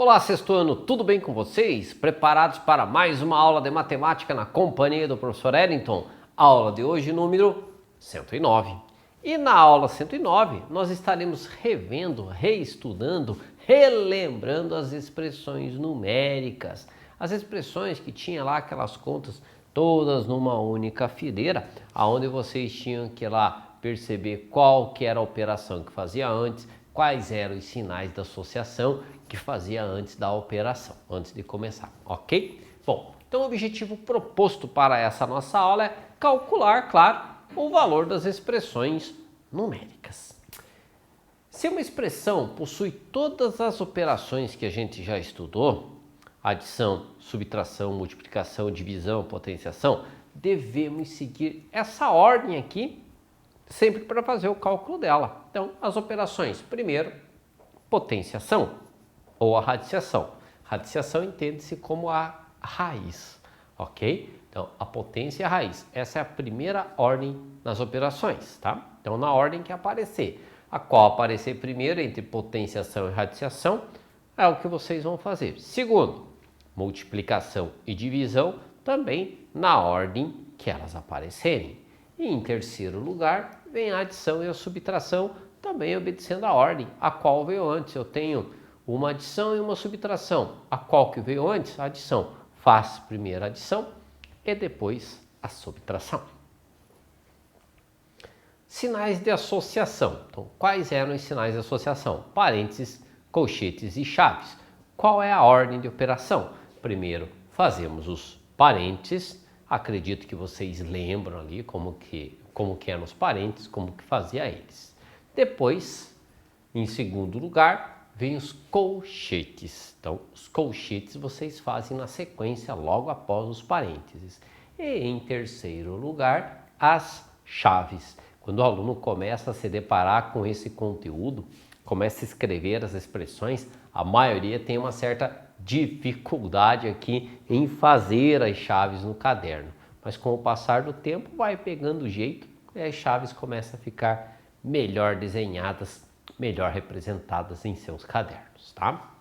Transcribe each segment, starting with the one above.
Olá, sexto ano, tudo bem com vocês? Preparados para mais uma aula de matemática na companhia do professor Eddington? Aula de hoje, número 109. E na aula 109, nós estaremos revendo, reestudando, relembrando as expressões numéricas. As expressões que tinha lá aquelas contas todas numa única fileira, aonde vocês tinham que ir lá perceber qual que era a operação que fazia antes, quais eram os sinais da associação que fazia antes da operação, antes de começar, ok? Bom, então o objetivo proposto para essa nossa aula é calcular, claro, o valor das expressões numéricas. Se uma expressão possui todas as operações que a gente já estudou, adição, subtração, multiplicação, divisão, potenciação, devemos seguir essa ordem aqui sempre para fazer o cálculo dela. Então, as operações, primeiro, potenciação ou a radiciação. Radiciação entende-se como a raiz, ok? Então, a potência e a raiz. Essa é a primeira ordem nas operações, tá? Então, na ordem que aparecer. A qual aparecer primeiro entre potenciação e radiciação é o que vocês vão fazer. Segundo, multiplicação e divisão também na ordem que elas aparecerem. E em terceiro lugar, vem a adição e a subtração, também obedecendo a ordem, a qual veio antes. Eu tenho uma adição e uma subtração. A qual que veio antes? A adição. Faço primeiro a adição e depois a subtração. Sinais de associação. Então, quais eram os sinais de associação? Parênteses, colchetes e chaves. Qual é a ordem de operação? Primeiro, fazemos os parênteses. Acredito que vocês lembram ali como que eram os parênteses, como que fazia eles. Depois, em segundo lugar, vem os colchetes. Então, os colchetes vocês fazem na sequência logo após os parênteses. E em terceiro lugar, as chaves. Quando o aluno começa a se deparar com esse conteúdo, começa a escrever as expressões, a maioria tem uma certa dificuldade aqui em fazer as chaves no caderno. Mas com o passar do tempo vai pegando o jeito e as chaves começam a ficar melhor desenhadas, melhor representadas em seus cadernos, tá?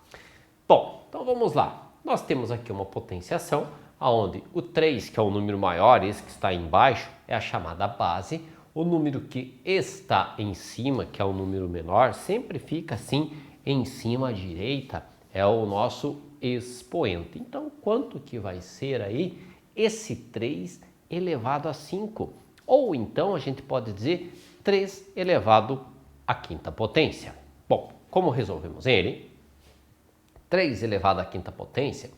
Bom, então vamos lá. Nós temos aqui uma potenciação, onde o 3, que é o número maior, esse que está aí embaixo, é a chamada base. O número que está em cima, que é o número menor, sempre fica assim em cima à direita, é o nosso expoente. Então, quanto que vai ser aí esse 3 elevado a 5? Ou então a gente pode dizer 3 elevado à quinta potência. Bom, como resolvemos ele? 3 elevado à quinta potência.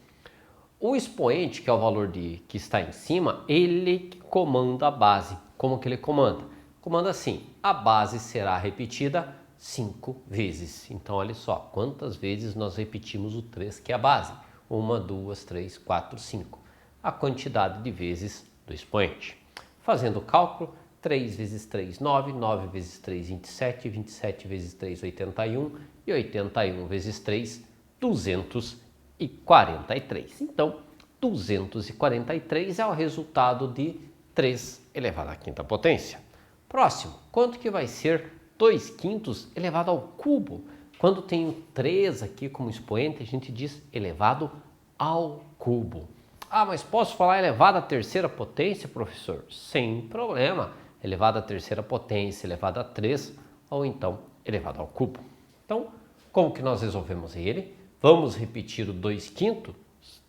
O expoente, que é o valor que está em cima, ele comanda a base. Como que ele comanda? Comanda assim, a base será repetida 5 vezes. Então, olha só, quantas vezes nós repetimos o 3, que é a base? 1, 2, 3, 4, 5. A quantidade de vezes do expoente. Fazendo o cálculo, 3 vezes 3, 9, 9 vezes 3, 27, 27 vezes 3, 81 e 81 vezes 3, 243. Então, 243 é o resultado de 3 elevado à quinta potência. Próximo, quanto que vai ser 2 quintos elevado ao cubo? Quando tenho 3 aqui como expoente, a gente diz elevado ao cubo. Ah, mas posso falar elevado à terceira potência, professor? Sem problema. Elevado à terceira potência, elevado a 3, ou então elevado ao cubo. Então, como que nós resolvemos ele? Vamos repetir o 2 quintos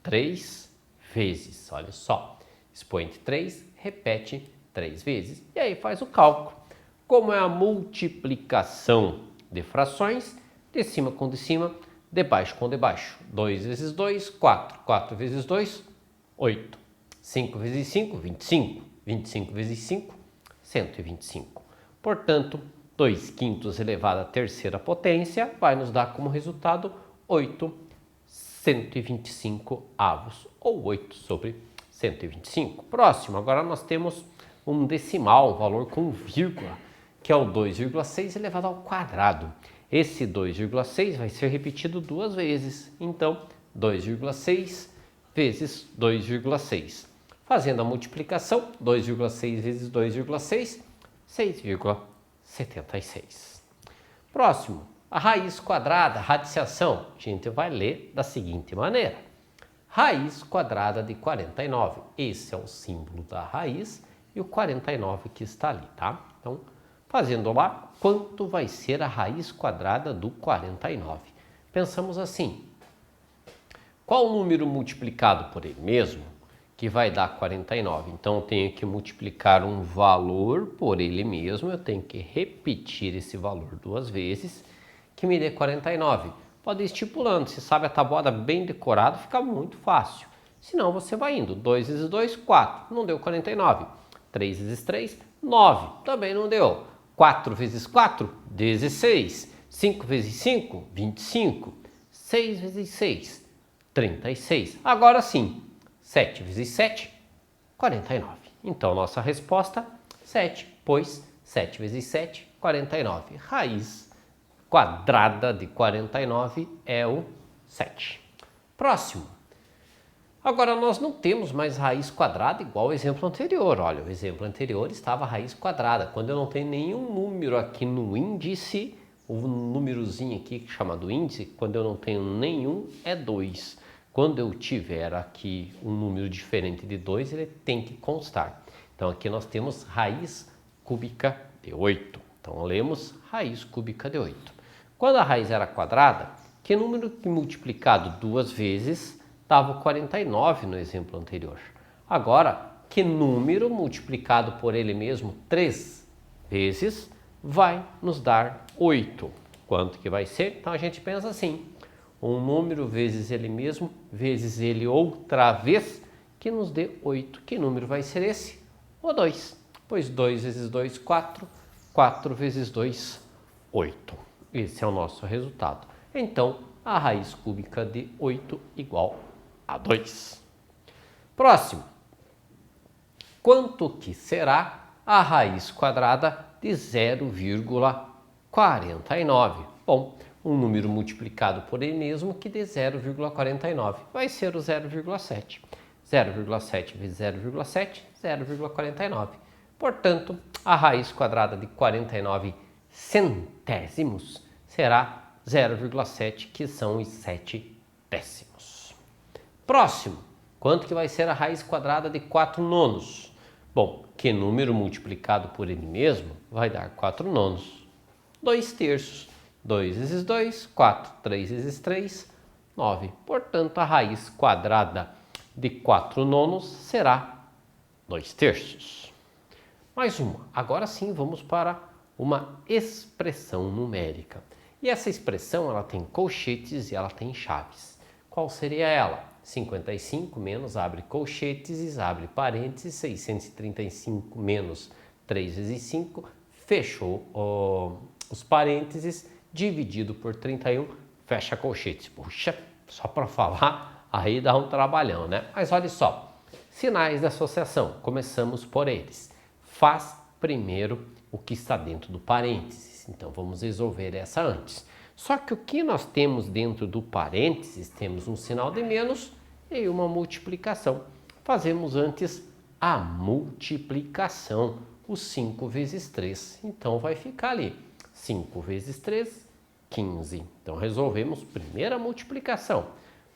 3 vezes. Olha só, expoente 3, repete 3 vezes. E aí faz o cálculo. Como é a multiplicação de frações, de cima com de cima, de baixo com de baixo. 2 vezes 2, 4. 4 vezes 2, 8. 5 vezes 5, 25. 25 vezes 5, 125. Portanto, 2 quintos elevado à terceira potência vai nos dar como resultado 8 125 avos, ou 8 sobre 125. Próximo, agora nós temos um decimal, um valor com vírgula, que é o 2,6 elevado ao quadrado. Esse 2,6 vai ser repetido 2 vezes, então 2,6 vezes 2,6. Fazendo a multiplicação, 2,6 vezes 2,6, 6,76. Próximo, A raiz quadrada, radiciação, a gente vai ler da seguinte maneira. Raiz quadrada de 49. Esse é o símbolo da raiz e o 49 que está ali, tá? Então, fazendo lá, quanto vai ser a raiz quadrada do 49? Pensamos assim, qual o número multiplicado por ele mesmo que vai dar 49? Então, eu tenho que multiplicar um valor por ele mesmo, eu tenho que repetir esse valor duas vezes, que me dê 49. Pode ir estipulando, se sabe a tabuada bem decorada, fica muito fácil. Se não, você vai indo, 2 vezes 2, 4, não deu 49. 3 vezes 3, 9, também não deu. 4 vezes 4, 16. 5 vezes 5, 25. 6 vezes 6, 36. Agora sim, 7 vezes 7, 49. Então, nossa resposta, 7, pois 7 vezes 7, 49. Raiz quadrada de 49 é o 7. Próximo. Agora, nós não temos mais raiz quadrada igual ao exemplo anterior. Olha, o exemplo anterior estava raiz quadrada. Quando eu não tenho nenhum número aqui no índice, o númerozinho aqui chamado índice, quando eu não tenho nenhum, é 2. Quando eu tiver aqui um número diferente de 2, ele tem que constar. Então, aqui nós temos raiz cúbica de 8. Então, lemos raiz cúbica de 8. Quando a raiz era quadrada, que número que multiplicado duas vezes dava 49 no exemplo anterior? Agora, que número multiplicado por ele mesmo 3 vezes vai nos dar 8? Quanto que vai ser? Então a gente pensa assim, um número vezes ele mesmo, vezes ele outra vez, que nos dê 8. Que número vai ser esse? O 2. Pois 2 vezes 2, 4. 4 vezes 2, 8. Esse é o nosso resultado. Então, a raiz cúbica de 8 igual a 2. Próximo. Quanto que será a raiz quadrada de 0,49? Bom, um número multiplicado por ele mesmo que dê 0,49. Vai ser o 0,7. 0,7 vezes 0,7, 0,49. Portanto, a raiz quadrada de 49 centésimos será 0,7, que são os 7 décimos. Próximo, quanto que vai ser a raiz quadrada de 4 nonos? Bom, que número multiplicado por ele mesmo vai dar 4 nonos? 2 terços. 2 vezes 2, 4. 3 vezes 3, 9. Portanto, a raiz quadrada de 4 nonos será 2 terços. Mais uma. Agora sim, vamos para uma expressão numérica. E essa expressão, ela tem colchetes e ela tem chaves. Qual seria ela? 55 menos, abre colchetes, abre parênteses, 635 menos 3 vezes 5, fechou os parênteses, dividido por 31, fecha colchetes. Puxa, só para falar, aí dá um trabalhão, né? Mas olha só, sinais de associação, começamos por eles. Faz primeiro o que está dentro do parênteses. Então, vamos resolver essa antes. Só que o que nós temos dentro do parênteses, temos um sinal de menos e uma multiplicação. Fazemos antes a multiplicação, o 5 vezes 3. Então, vai ficar ali, 5 vezes 3, 15. Então, resolvemos primeira multiplicação.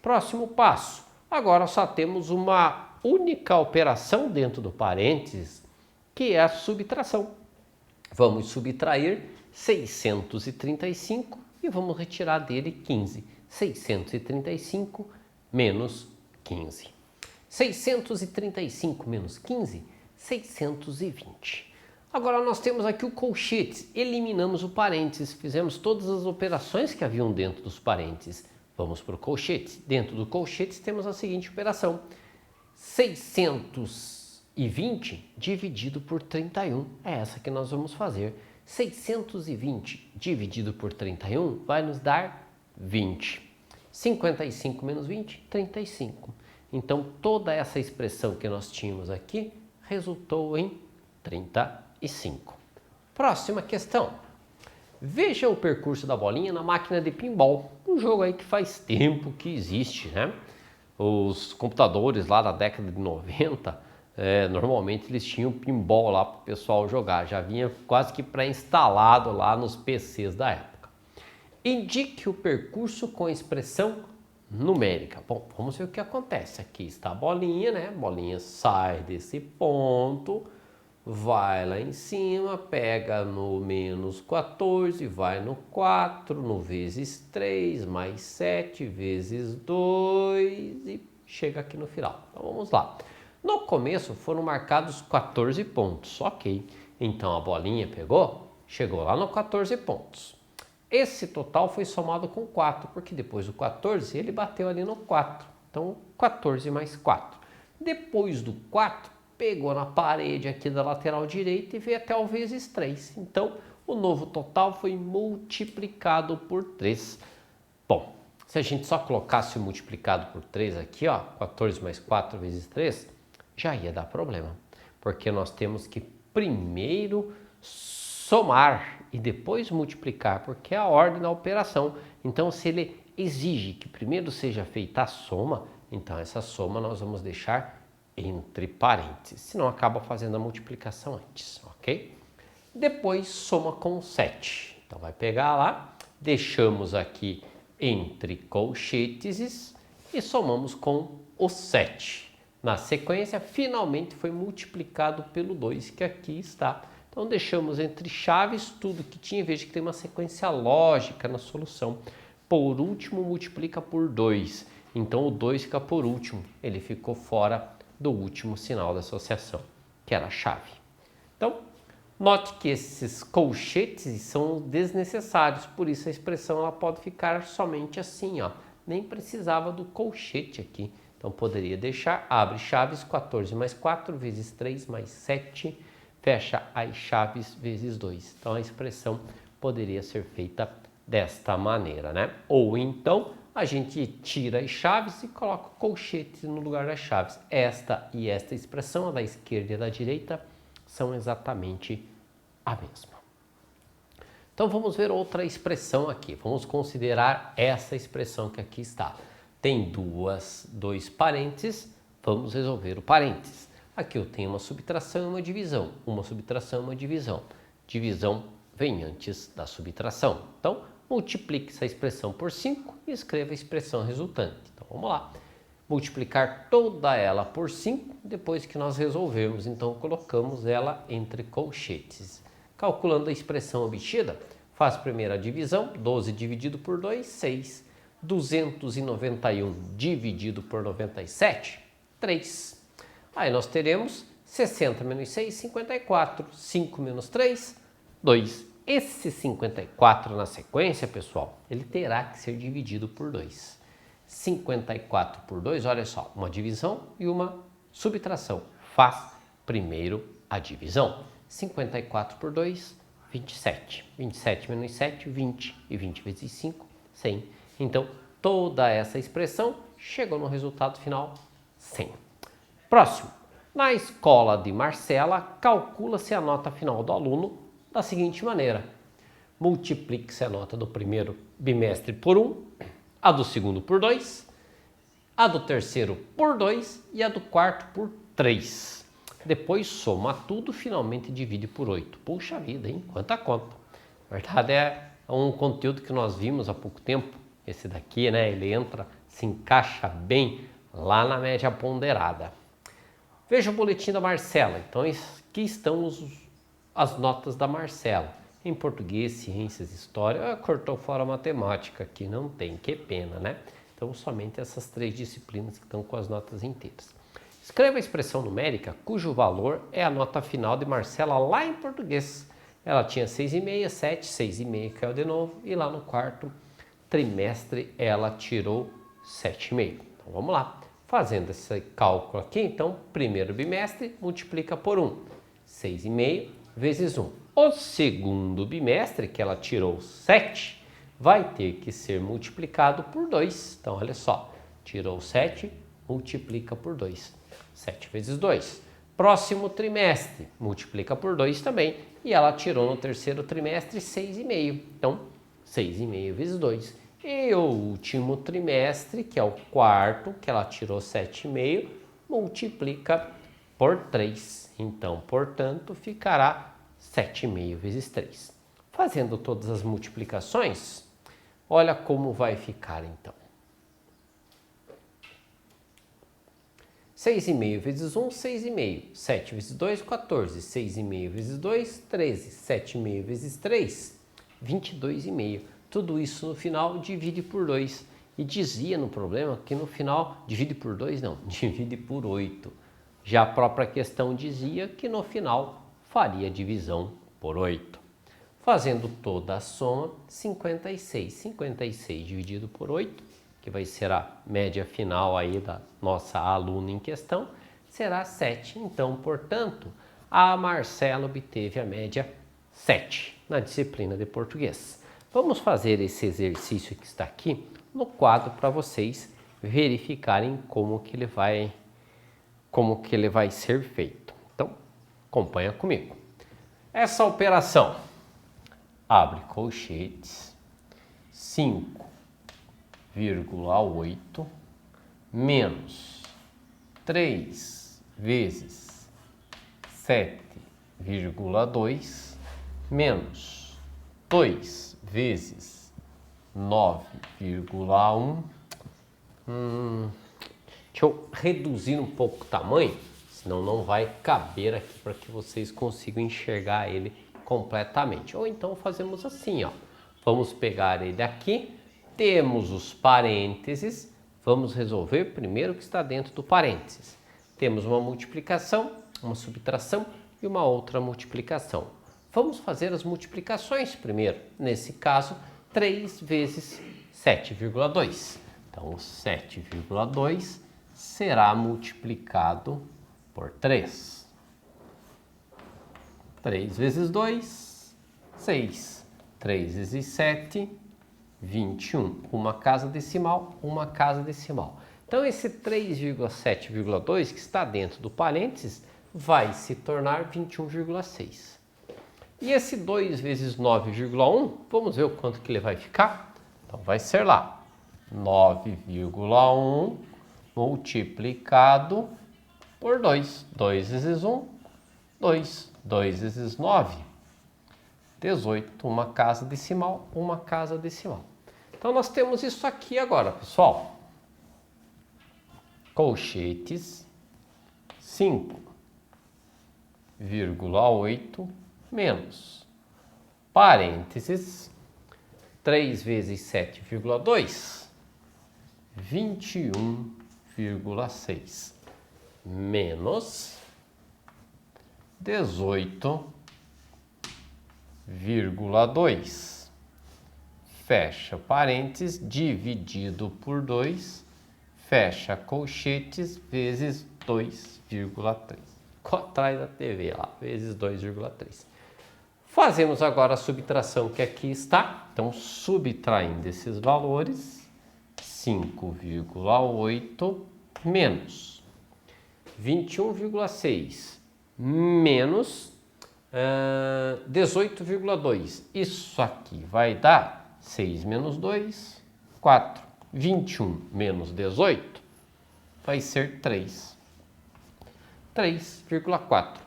Próximo passo. Agora, só temos uma única operação dentro do parênteses, que é a subtração. Vamos subtrair 635 e vamos retirar dele 15. 635 menos 15. 635 menos 15, 620. Agora nós temos aqui o colchete, eliminamos o parênteses, fizemos todas as operações que haviam dentro dos parênteses. Vamos para o colchete. Dentro do colchete temos a seguinte operação. 620 dividido por 31, é essa que nós vamos fazer. 620 dividido por 31 vai nos dar 20. 55 menos 20, 35. Então, toda essa expressão que nós tínhamos aqui resultou em 35. Próxima questão. Veja o percurso da bolinha na máquina de pinball. Um jogo aí que faz tempo que existe, né? Os computadores lá da década de 90, normalmente eles tinham pinball lá para o pessoal jogar. Já vinha quase que pré-instalado lá nos PCs da época. Indique o percurso com expressão numérica. Bom, vamos ver o que acontece. Aqui está a bolinha, né? A bolinha sai desse ponto, vai lá em cima, pega no menos 14, vai no 4, no vezes 3, mais 7, vezes 2 e chega aqui no final. Então vamos lá. No começo foram marcados 14 pontos, ok. Então a bolinha pegou, chegou lá no 14 pontos. Esse total foi somado com 4, porque depois do 14 ele bateu ali no 4. Então 14 mais 4. Depois do 4, pegou na parede aqui da lateral direita e veio até o vezes 3. Então o novo total foi multiplicado por 3. Bom, se a gente só colocasse o multiplicado por 3 aqui, ó, 14 mais 4 vezes 3, já ia dar problema. Porque nós temos que primeiro somar e depois multiplicar, porque é a ordem da operação. Então, se ele exige que primeiro seja feita a soma, então essa soma nós vamos deixar entre parênteses, senão acaba fazendo a multiplicação antes, ok? Depois soma com 7. Então, vai pegar lá, deixamos aqui entre colchetes e somamos com o 7. Na sequência, finalmente foi multiplicado pelo 2, que aqui está. Então, deixamos entre chaves tudo que tinha, veja que tem uma sequência lógica na solução. Por último, multiplica por 2. Então, o 2 fica por último. Ele ficou fora do último sinal da associação, que era a chave. Então, note que esses colchetes são desnecessários, por isso a expressão ela pode ficar somente assim, ó. Nem precisava do colchete aqui. Então, poderia deixar, abre chaves, 14 mais 4 vezes 3 mais 7, fecha as chaves vezes 2. Então, a expressão poderia ser feita desta maneira, né? Ou então, a gente tira as chaves e coloca colchetes no lugar das chaves. Esta e esta expressão, a da esquerda e a da direita, são exatamente a mesma. Então, vamos ver outra expressão aqui. Vamos considerar essa expressão que aqui está. Tem dois parênteses, vamos resolver o parênteses. Aqui eu tenho uma subtração e uma divisão. Uma subtração e uma divisão. Divisão vem antes da subtração. Então, multiplique essa expressão por 5 e escreva a expressão resultante. Então, vamos lá. Multiplicar toda ela por 5, depois que nós resolvermos. Então, colocamos ela entre colchetes. Calculando a expressão obtida, faz primeiro a divisão. 12 dividido por 2, 6. 291 dividido por 97, 3. Aí nós teremos 60 menos 6, 54. 5 menos 3, 2. Esse 54 na sequência, pessoal, ele terá que ser dividido por 2. 54 por 2, olha só, uma divisão e uma subtração. Faz primeiro a divisão. 54 por 2, 27. 27 menos 7, 20. E 20 vezes 5, 100. Então, toda essa expressão chegou no resultado final 100. Próximo. Na escola de Marcela, calcula-se a nota final do aluno da seguinte maneira. Multiplique-se a nota do primeiro bimestre por 1, a do segundo por 2, a do terceiro por 2 e a do quarto por 3. Depois soma tudo, finalmente divide por 8. Puxa vida, hein? Quanta conta. Na verdade, é um conteúdo que nós vimos há pouco tempo. Esse daqui, né, ele entra, se encaixa bem lá na média ponderada. Veja o boletim da Marcela. Então, aqui estão as notas da Marcela. Em português, ciências, história, cortou fora a matemática, aqui não tem, que pena, né? Então, somente essas 3 disciplinas que estão com as notas inteiras. Escreva a expressão numérica cujo valor é a nota final de Marcela lá em português. Ela tinha 6,5, 7, 6,5 caiu de novo e lá no quarto trimestre ela tirou 7,5. Então vamos lá. Fazendo esse cálculo aqui, então, primeiro bimestre multiplica por 1. 6,5 vezes 1. O segundo bimestre, que ela tirou 7, vai ter que ser multiplicado por 2. Então, olha só, tirou 7, multiplica por 2. 7 vezes 2. Próximo trimestre, multiplica por 2 também. E ela tirou no terceiro trimestre 6,5. Então, 6,5 vezes 2. E o último trimestre, que é o quarto, que ela tirou 7,5, multiplica por 3. Então, portanto, ficará 7,5 vezes 3. Fazendo todas as multiplicações, Olha como vai ficar então. 6,5 vezes 1, 6,5. 7 vezes 2, 14. 6,5 vezes 2, 13. 7,5 vezes 3, 22,5. Tudo isso no final divide por 2. E dizia no problema que no final divide por 2, não, divide por 8. Já a própria questão dizia que no final faria divisão por 8. Fazendo toda a soma, 56. 56 dividido por 8, que vai ser a média final aí da nossa aluna em questão, será 7. Então, portanto, a Marcela obteve a média 7 na disciplina de português. Vamos fazer esse exercício que está aqui no quadro para vocês verificarem como que ele vai ser feito. Então, acompanha comigo. Essa operação, abre colchetes, 5,8 menos 3 vezes 7,2 menos 2 vezes 9,1. Deixa eu reduzir um pouco o tamanho, senão não vai caber aqui para que vocês consigam enxergar ele completamente. Ou então fazemos assim, ó. Vamos pegar ele aqui, temos os parênteses, vamos resolver primeiro o que está dentro do parênteses. Temos uma multiplicação, uma subtração e uma outra multiplicação. Vamos fazer as multiplicações primeiro. Nesse caso, 3 vezes 7,2. Então, 7,2 será multiplicado por 3. 3 vezes 2, 6. 3 vezes 7, 21. Uma casa decimal, uma casa decimal. Então, esse 3,7,2 que está dentro do parênteses vai se tornar 21,6. E esse 2 vezes 9,1, vamos ver o quanto que ele vai ficar? Então, vai ser lá, 9,1 multiplicado por 2. 2 vezes 1, 2. 2 vezes 9, 18. Uma casa decimal, uma casa decimal. Então, nós temos isso aqui agora, pessoal. Colchetes, 5,8 menos parênteses, 3 vezes 7,2, 21,6 menos 18,2. Fecha parênteses, dividido por 2, fecha colchetes, vezes 2,3. Atrás da TV lá, vezes 2,3. Fazemos agora a subtração que aqui está. Então, subtraindo esses valores, 5,8 menos 21,6 menos 18,2. Isso aqui vai dar 6 menos 2, 4. 21 menos 18 vai ser 3. 3,4.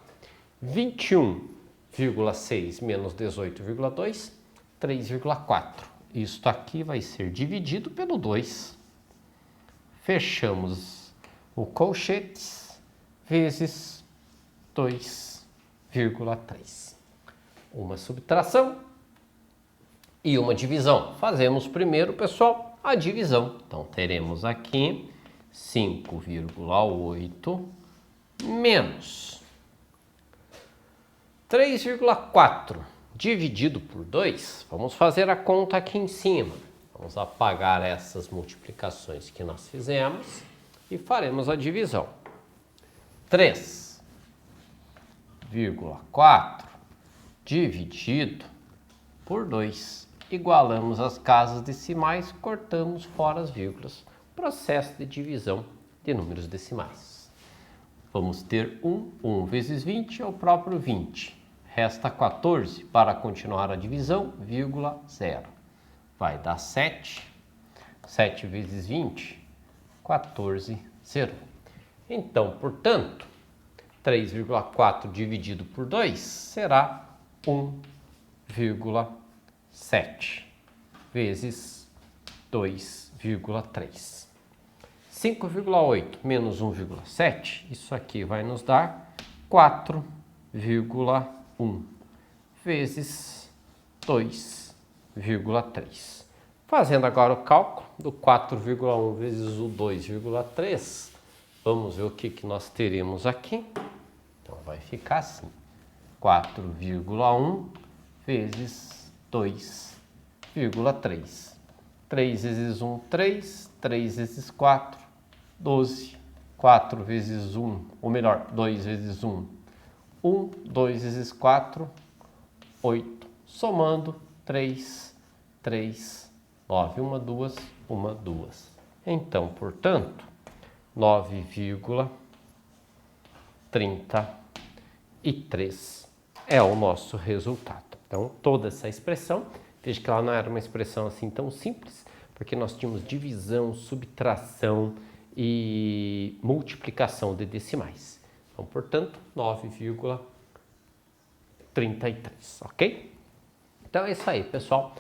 21,6 menos 18,2, 3,4. Isto aqui vai ser dividido pelo 2. Fechamos o colchetes vezes 2,3. Uma subtração e uma divisão. Fazemos primeiro, pessoal, a divisão. Então, teremos aqui 5,8 menos 3,4 dividido por 2. Vamos fazer a conta aqui em cima. Vamos apagar essas multiplicações que nós fizemos e faremos a divisão. 3,4 dividido por 2. Igualamos as casas decimais, cortamos fora as vírgulas. Processo de divisão de números decimais. Vamos ter 1 vezes 20 é o próprio 20. Resta 14 para continuar a divisão, vírgula 0. Vai dar 7. 7 vezes 20, 14, 0. Então, portanto, 3,4 dividido por 2 será 1,7 vezes 2,3. 5,8 menos 1,7, isso aqui vai nos dar 4,1 vezes 2,3. Fazendo agora o cálculo do 4,1 vezes o 2,3, vamos ver o que nós teremos aqui. Então vai ficar assim, 4,1 vezes 2,3. 3 vezes 1, 3. 3 vezes 4, 12. 4 vezes 1, ou melhor, 2 vezes 1, 1. 2 vezes 4, 8. Somando, 3, 3, 9. 1, 2, 1, 2. Então, portanto, 9,33 é o nosso resultado. Então, toda essa expressão, veja que ela não era uma expressão assim tão simples, porque nós tínhamos divisão, subtração e multiplicação de decimais. Então, portanto, 9,33, ok? Então é isso aí, pessoal.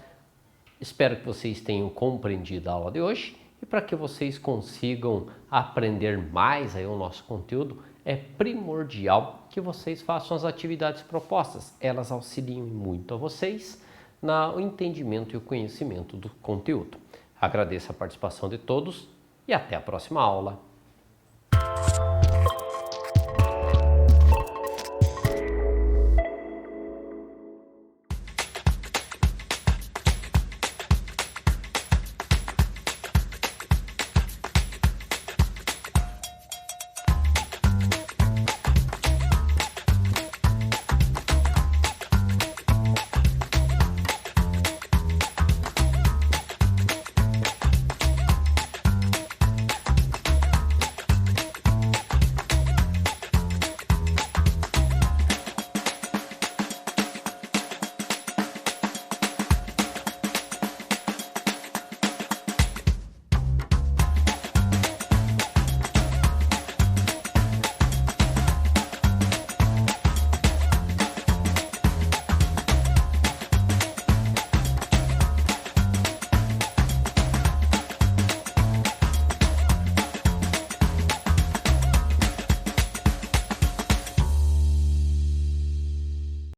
Espero que vocês tenham compreendido a aula de hoje e para que vocês consigam aprender mais aí o nosso conteúdo, é primordial que vocês façam as atividades propostas. Elas auxiliam muito a vocês no entendimento e o conhecimento do conteúdo. Agradeço a participação de todos e até a próxima aula.